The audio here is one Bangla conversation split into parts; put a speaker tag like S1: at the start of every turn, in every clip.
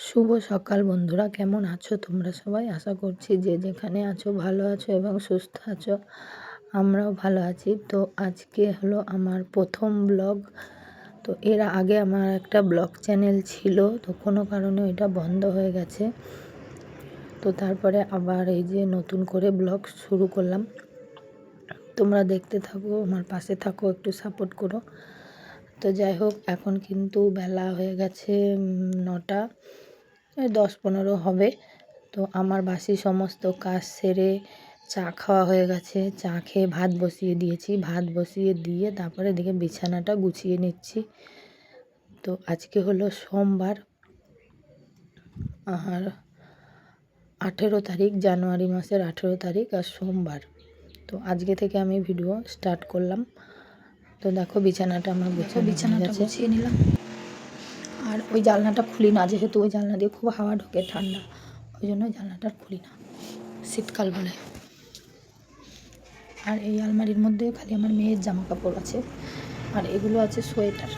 S1: শুভ সকাল বন্ধুরা, কেমন আছো তোমরা সবাই? আশা করছি যে যেখানে আছো ভালো আছো এবং সুস্থ আছো। আমরাও ভালো আছি। তো আজকে হলো আমার প্রথম ব্লগ। তো এর আগে আমার একটা ব্লগ চ্যানেল ছিল, তো কোনো কারণে ওইটা বন্ধ হয়ে গেছে। তো তারপরে আবার এই যে নতুন করে ব্লগ শুরু করলাম। তোমরা দেখতে থাকো, আমার পাশে থাকো, একটু সাপোর্ট করো। তো যাই হোক, এখন কিন্তু বেলা হয়ে গেছে 9টা 10-15 হবে। তো আমার বাসি সমস্ত কাজ সেরে চা খাওয়া হয়ে গেছে। চা খেয়ে ভাত বসিয়ে দিয়েছি। ভাত বসিয়ে দিয়ে তারপরে এদিকে বিছানাটা গুছিয়ে নিচ্ছি। তো আজকে হলো সোমবার, আর 18 তারিখ, জানুয়ারি মাসের 18 তারিখ, আর সোমবার। তো আজকে থেকে আমি ভিডিও স্টার্ট করলাম। তো দেখো বিছানাটা আমার গুছিয়ে নিলাম। আর ওই জানলাটা খুলি না, যেহেতু ওই জানলা দিয়ে খুব হাওয়া ঢোকে, ঠান্ডা, ওই জন্য জানলাটা খুলি না, শীতকাল বলে। আর এই আলমারির মধ্যে খালি আমার মেয়ের জামা কাপড় আছে, আর এগুলো আছে সোয়েটার।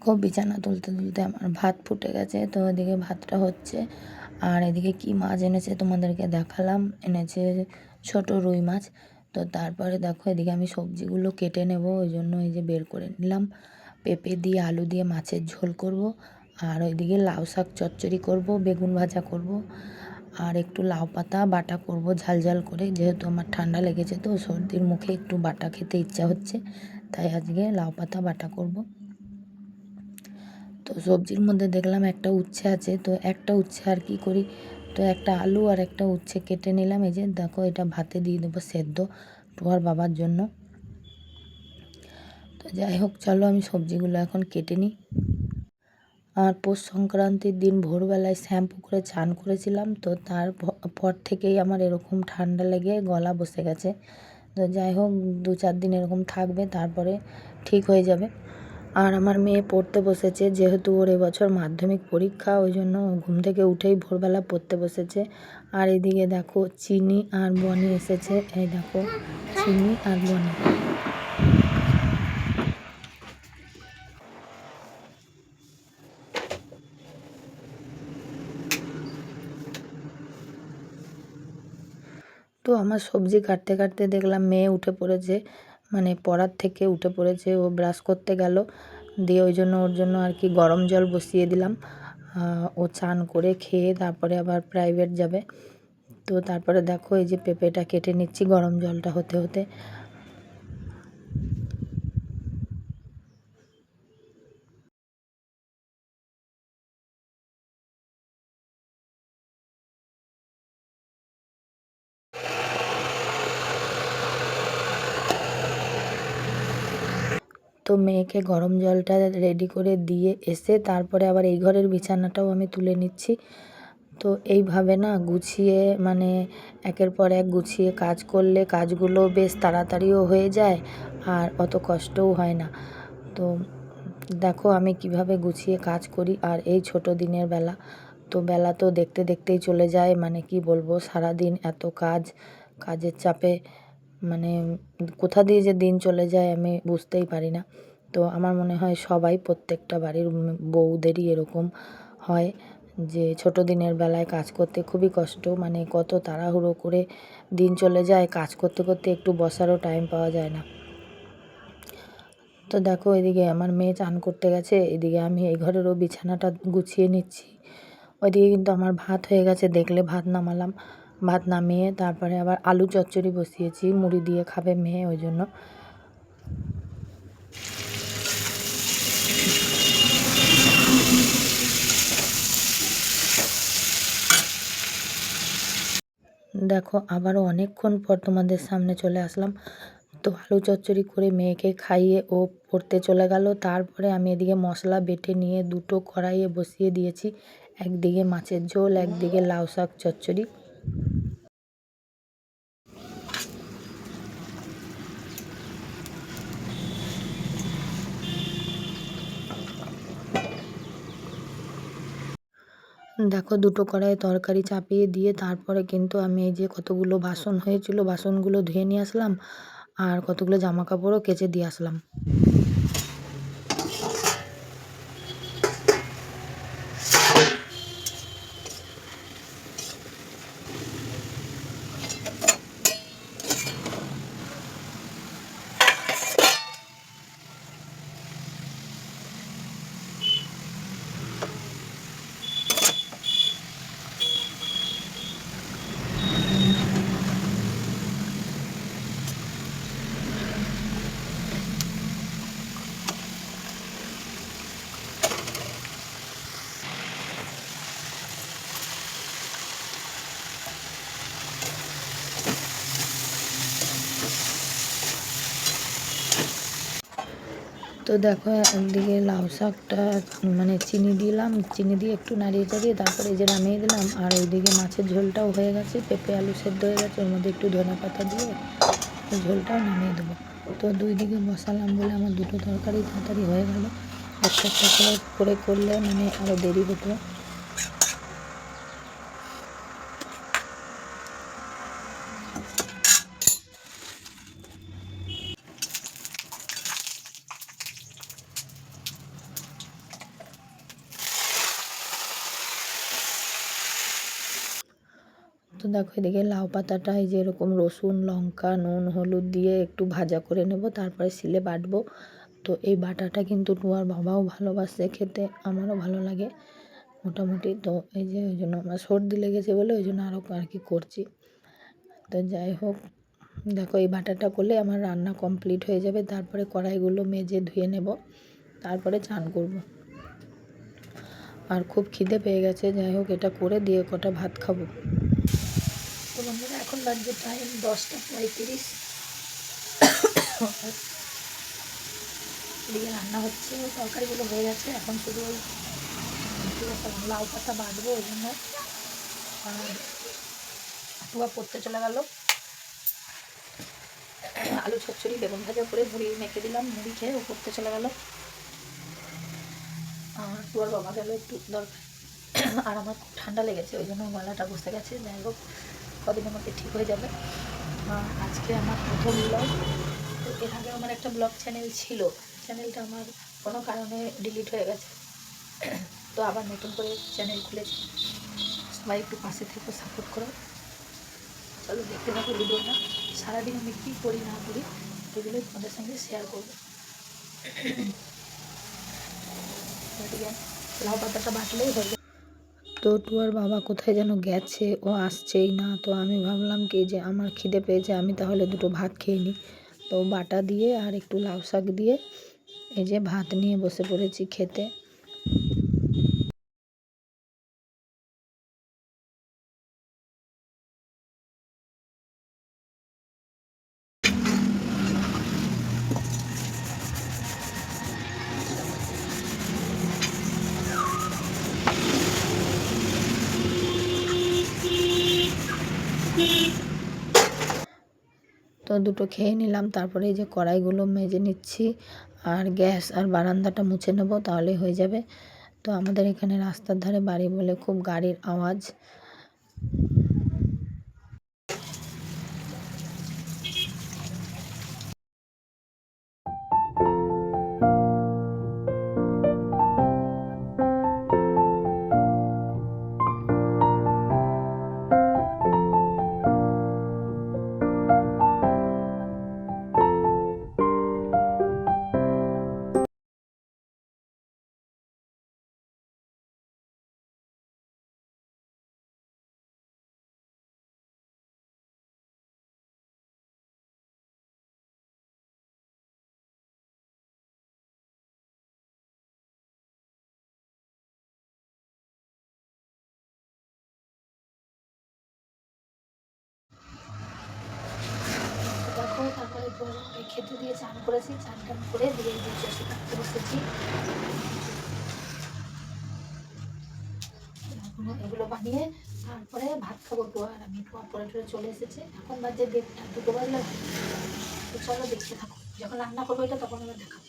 S1: খুব বিছানা তুলতে তুলতে আমার ভাত ফুটে গেছে। তো এদিকে ভাতটা হচ্ছে, আর এদিকে কি মাছ এনেছে তোমাদেরকে দেখালাম। এনেছে ছোট রুই মাছ। তো তারপরে দেখো এদিকে আমি সবজিগুলো কেটে নেব, ওই জন্য এই যে বের করে নিলাম। পেঁপে দিয়ে আলু দিয়ে মাছের ঝোল করব, আর ওইদিকে লাউ শাক চচ্চড়ি করব, বেগুন ভাজা করব, আর একটু লাউ পাতা বাটা করব ঝাল ঝাল করে। যেহেতু আমার ঠান্ডা লেগেছে, তো সর্দির মুখে একটু বাটা খেতে ইচ্ছা হচ্ছে, তাই আজকে লাউ পাতা বাটা করব। তো সবজির মধ্যে দেখলাম একটা উচ্ছে আছে, তো একটা উচ্ছে আর কি করি, তো একটা আলু আর একটা উচ্ছে কেটে নিলাম। এই যে দেখো, এটা ভাতে দিয়ে দেবো সেদ্ধ, টুয়ার বাবার জন্য। তো যাই হোক, চলো আমি সবজিগুলো এখন কেটে নিই। আর পৌষ সংক্রান্তির দিন ভোরবেলায় শ্যাম্পু করে চান করেছিলাম, তো তারপর থেকেই আমার এরকম ঠান্ডা লেগে গলা বসে গেছে। তো যাই হোক, 2-4 দিন এরকম থাকবে, তারপরে ঠিক হয়ে যাবে। আর আমার মেয়ে পড়তে বসেছে, যেহেতু ওর এবছর মাধ্যমিক পরীক্ষা, ওই জন্য ঘুম থেকে উঠেই ভোরবেলা পড়তে বসেছে। আর এদিকে দেখো চিনি আর বনি এসেছে, এই দেখো চিনি আর বনি। তো আমার সবজি কাটতে কাটতে দেখলাম মেয়ে উঠে পড়েছে, মানে পড়ার থেকে উঠে পড়েছে। ও ব্রাশ করতে গেল, দিয়ে ওই জন্য ওর জন্য আর কি গরম জল বসিয়ে দিলাম। ও চান করে খেয়ে তারপরে আবার প্রাইভেট যাবে। তো তারপরে দেখো এই যে পেঁপেটা কেটে নিচ্ছি গরম জলটা হতে হতে। তো মেয়েকে গরম জলটা রেডি করে দিয়ে এসে তারপরে আবার এই ঘরের বিছানাটাও আমি তুলে নিচ্ছি। তো এইভাবে না গুছিয়ে, মানে একের পর এক গুছিয়ে কাজ করলে কাজগুলো বেশ তাড়াতাড়িও হয়ে যায়, আর অত কষ্টও হয় না। তো দেখো আমি কিভাবে গুছিয়ে কাজ করি। আর এই ছোট দিনের বেলা, তো বেলা তো দেখতে দেখতেই চলে যায়, মানে কি বলবো, সারাদিন এত কাজ, কাজের চাপে মানে কোথা দিয়ে যে দিন চলে যায় আমি বুঝতেই পারি না। তো আমার মনে হয় সবাই, প্রত্যেকটা বাড়ির বউদেরই এরকম হয় যে ছোট দিনের বেলায় কাজ করতে খুবই কষ্ট, মানে কত তাড়াহুড়ো করে দিন চলে যায়, কাজ করতে করতে একটু বসারও টাইম পাওয়া যায় না। তো দেখো এদিকে আমার মেয়ে চান করতে গেছে, এদিকে আমি এই ঘরেরও বিছানাটা গুছিয়ে নিচ্ছি। ওইদিকে কিন্তু আমার ভাত হয়ে গেছে, দেখলে ভাত নামালাম। ভাত নামিয়ে তারপরে আবার আলু চচ্চড়ি বসিয়েছি, মুড়ি দিয়ে খাবে মেয়ে, ওই জন্য। দেখো আবারও অনেকক্ষণ পর তোমাদের সামনে চলে আসলাম। তো আলু চচ্চড়ি করে মেয়েকে খাইয়ে ও পড়তে চলে গেল। তারপরে আমি এদিকে মশলা বেটে নিয়ে দুটো কড়াইয়ে বসিয়ে দিয়েছি, একদিকে মাছের ঝোল, একদিকে লাউ শাক চচ্চড়ি। দেখো দুটো কড়াইয়ে তরকারি চাপিয়ে দিয়ে তারপরে কিন্তু আমি এই যে কতগুলো বাসন হয়েছিল বাসনগুলো ধুয়ে নিয়ে আসলাম আর কতগুলো জামা কাপড়ও কেচে দিয়ে আসলাম। তো দেখো একদিকে লাউ শাকটা মানে চিনি দিলাম, চিনি দিয়ে একটু নাড়িয়ে চাড়িয়ে তারপরে এই যে নামিয়ে দিলাম। আর ওইদিকে মাছের ঝোলটাও হয়ে গেছে, পেঁপে আলু সেদ্ধ হয়ে গেছে, ওর মধ্যে একটু ধনে পাতা দিয়ে ঝোলটাও নামিয়ে দেবো। তো দুই দিকে বসালাম বলে আমার দুটো তরকারি তাড়াতাড়ি হয়ে গেল। একটা একটা করে করলে মানে আরও দেরি হতো। তো দেখো এদিকে লাউ পাতাটা এই যে এরকম রসুন লঙ্কা নুন হলুদ দিয়ে একটু ভাজা করে নেব, তারপরে শিলে বাটবো। তো এই বাটাটা কিন্তু টুয়ার বাবাও ভালোবাসে খেতে, আমারও ভালো লাগে মোটামুটি। তো এই যে ওই জন্য আমার সর্দি লেগেছে বলে ওই জন্য আরও আর কি করছি। তো যাই হোক দেখো এই বাটাটা করলে আমার রান্না কমপ্লিট হয়ে যাবে। তারপরে কড়াইগুলো মেজে ধুয়ে নেব, তারপরে চান করব। আর খুব খিদে পেয়ে গেছে, যাই হোক এটা করে দিয়ে কটা ভাত খাবো। তো বন্ধুরা এখন বাজে টাইম 10টা 35। এদিকে রান্না হচ্ছে, তরকারিগুলো হয়ে গেছে, এখন শুধু ওই লাউ পাতা বাঁধবো ওই জন্য। আর টুয়া পড়তে চলে গেল, আলু চচ্চড়ি বেগুন ভাজা করে মুড়ি মেখে দিলাম, মুড়ি খেয়ে ও পড়তে চলে গেল। আর টুয়ার বাবা গেল একটু দরকার। আর আমার খুব ঠান্ডা লেগেছে ওই জন্য গলাটা বসে গেছে, যাই হোক কদিনের মধ্যে ঠিক হয়ে যাবে। আজকে আমার প্রথম ব্লগ। তো এর আগে আমার একটা ব্লগ চ্যানেল ছিল, চ্যানেলটা আমার কোনো কারণে ডিলিট হয়ে গেছে। তো আবার নতুন করে চ্যানেল খুলেছি, সবাই একটু পাশে থেকে সাপোর্ট করো। চলো দেখতে থাকো ভিডিওটা, সারাদিন আমি কী করি না করি এগুলোই তোমাদের সঙ্গে শেয়ার করবো। লাউ পাতাটা বাটলেই হয়ে যায়। তো টুয়ার বাবা কোথায় যেন গেছে, ও আসছেই না। তো আমি ভাবলাম কি যে আমার খিদে পেয়েছে, আমি তাহলে দুটো ভাত খেয়ে নিই। তো বাটা দিয়ে আর একটু লাউ শাক দিয়ে এই যে ভাত নিয়ে বসে পড়েছি খেতে। তো দুটো খেয়ে নিলাম, তারপরে এই যে কড়াইগুলো মেজে নিচ্ছি আর গ্যাস আর বারান্দাটা মুছে নেব, তাহলে হয়ে যাবে। তো আমাদের এখানে রাস্তার ধারে বাড়ি বলে খুব গাড়ির আওয়াজ। দেখো তারপরে খেতে দিয়ে চান করেছি, চান টান করে দিয়ে বসে থাকতে বসেছি। এগুলো বানিয়ে তারপরে ভাত খাবো। টুয়া আর আমি, টুয়া পরে টরে চলে এসেছে, এখন বাজে 1:30 2টো বাজলে। তো চলো দেখতে থাকো, যখন রান্না করবো এটা তখন আবার দেখাবো।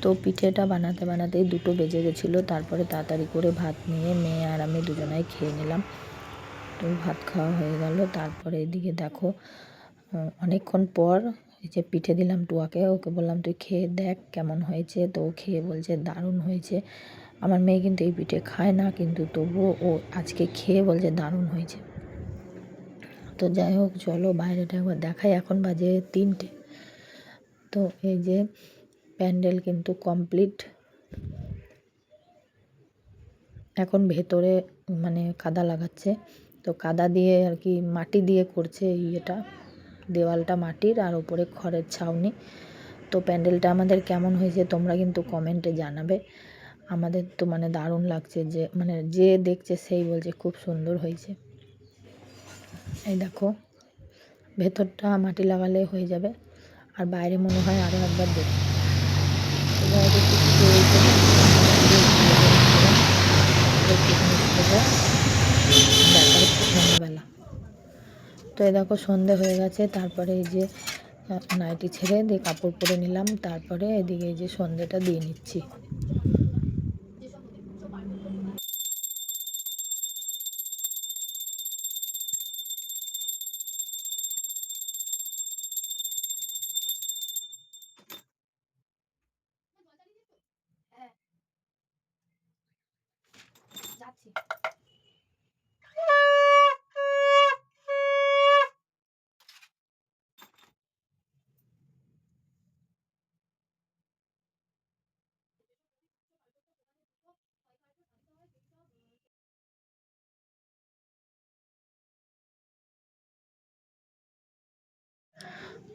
S1: তো পিঠেটা বানাতে বানাতেই 2টো বেজে গেছিলো। তারপরে তাড়াতাড়ি করে ভাত নিয়ে মেয়ে আর আমি দুজনাই খেয়ে নিলাম। তো ভাত খাওয়া হয়ে গেল। তারপরে এদিকে দেখো অনেকক্ষণ পর এই যে পিঠে দিলাম টুয়াকে, ওকে বললাম তুই খেয়ে দেখ কেমন হয়েছে। তো ও খেয়ে বলছে দারুণ হয়েছে। আমার মেয়ে কিন্তু এই পিঠে খায় না, কিন্তু তবুও ও আজকে খেয়ে বলছে দারুণ হয়েছে। তো যাই হোক, চলো বাইরেটা একবার দেখাই। এখন বাজে 3টে। তো এই যে প্যান্ডেল কিন্তু কমপ্লিট। এখন ভেতরে মানে কাদা লাগাচ্ছে। তো কাদা দিয়ে আর কি মাটি দিয়ে করছে এটা, দেওয়ালটা মাটির আর ওপরে খড়ের ছাউনি। তো প্যান্ডেলটা আমাদের কেমন হয়েছে তোমরা কিন্তু কমেন্টে জানাবে। আমাদের তো মানে দারুণ লাগছে, যে মানে যে দেখছে সেই বলছে খুব সুন্দর হয়েছে। এই দেখো ভেতরটা মাটি লাগালে হয়ে যাবে, আর বাইরে মনে হয় আরও একবার দেখি। সন্ধ্যেবেলা তো এই দেখো সন্ধে হয়ে গেছে। তারপরে এই যে নাইটি ছেড়ে দিয়ে কাপড় পরে নিলাম। তারপরে এদিকে এই যে সন্ধেটা দিয়ে নিচ্ছি।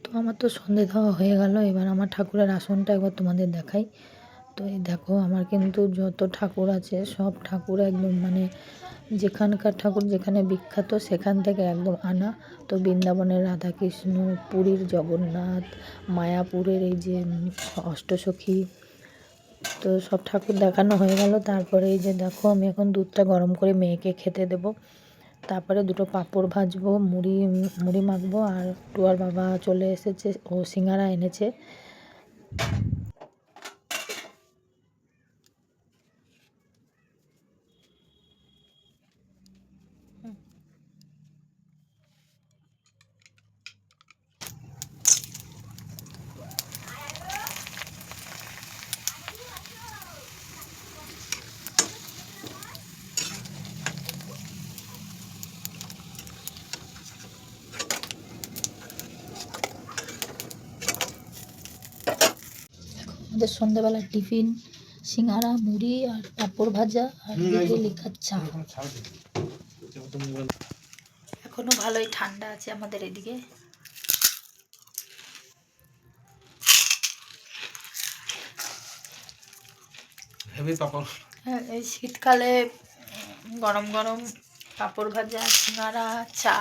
S1: তো আমার তো সন্ধে দেওয়া হয়ে গেল। এবার আমার ঠাকুরের আসনটা একবার তোমাদের দেখাই। তো এই দেখো আমার কিন্তু যত ঠাকুর আছে সব ঠাকুর একদম মানে যেখানকার ঠাকুর যেখানে বিখ্যাত সেখান থেকে একদম আনা। তো বৃন্দাবনের রাধাকৃষ্ণ, পুরীর জগন্নাথ, মায়াপুরের এই যে অষ্টসখী, তো সব ঠাকুর দেখানো হয়ে গেল। তারপরে এই যে দেখো আমি এখন দুধটা গরম করে মেয়েকে খেতে দেবো। তারপরে 2টো পাঁপড় ভাজবো, মুড়ি মাখবো। আর টুয়ার বাবা চলে এসেছে, ও সিঙ্গারা এনেছে। আমাদের সন্ধ্যাবেলার টিফিন সিঙ্গারা, মুড়ি আর পাঁপড় ভাজা আর দুধে লেখা চা। এখনো ভালোই ঠান্ডা আছে আমাদের এদিকে। হ্যাঁ, এই শীতকালে গরম গরম পাঁপড় ভাজা, সিঙ্গারা, চা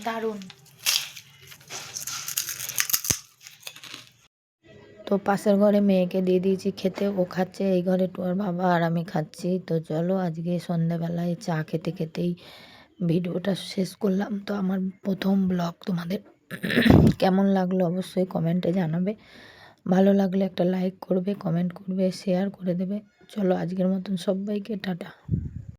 S1: দারুণ। তো পাশের ঘরে মেয়েকে দিয়ে দিয়েছি খেতে, ও খাচ্ছে। এই ঘরে টুয়ার বাবা আর আমি খাচ্ছি। তো চলো আজকে সন্ধ্যাবেলায় চা খেতে খেতেই ভিডিওটা শেষ করলাম। তো আমার প্রথম ব্লগ তোমাদের কেমন লাগলো অবশ্যই কমেন্টে জানাবে। ভালো লাগলে একটা লাইক করবে, কমেন্ট করবে, শেয়ার করে দেবে। চলো আজকের মতন সবাইকে টাটা।